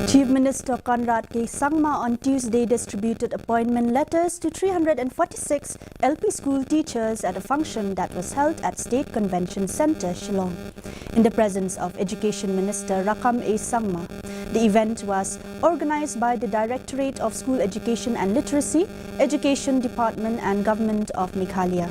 Chief Minister Conrad K. Sangma on Tuesday distributed appointment letters to 346 LP school teachers at a function that was held at State Convention Centre, Shillong, in the presence of Education Minister Rakam A. Sangma. The event was organized by the Directorate of School Education and Literacy, Education Department and Government of Meghalaya.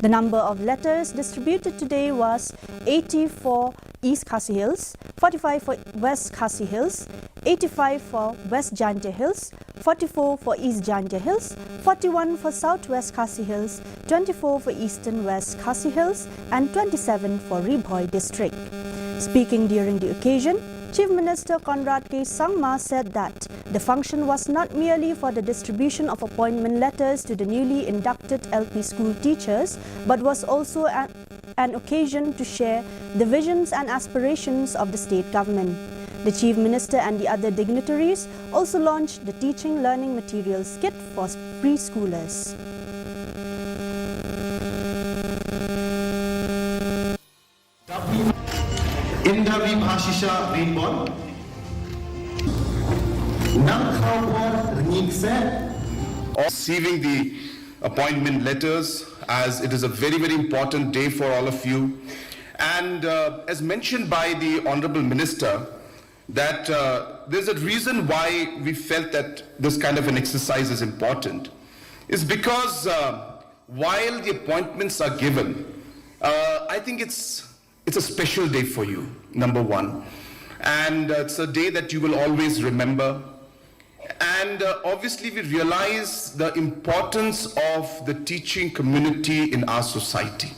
The number of letters distributed today was 80 for East Khasi Hills, 45 for West Khasi Hills, 85 for West Jantia Hills, 44 for East Jantia Hills, 41 for Southwest Khasi Hills, 24 for Eastern West Khasi Hills and 27 for Ribhoi District. Speaking during the occasion, Chief Minister Conrad K. Sangma said that the function was not merely for the distribution of appointment letters to the newly inducted LP school teachers, but was also an occasion to share the visions and aspirations of the state government. The Chief Minister and the other dignitaries also launched the Teaching Learning Materials Kit for preschoolers. Receiving the appointment letters, as it is a very, very important day for all of you. And as mentioned by the Honorable Minister, that there's a reason why we felt that this kind of an exercise is important. Is because while the appointments are given, I think it's a special day for you, number one. And it's a day that you will always remember. And obviously we realize the importance of the teaching community in our society.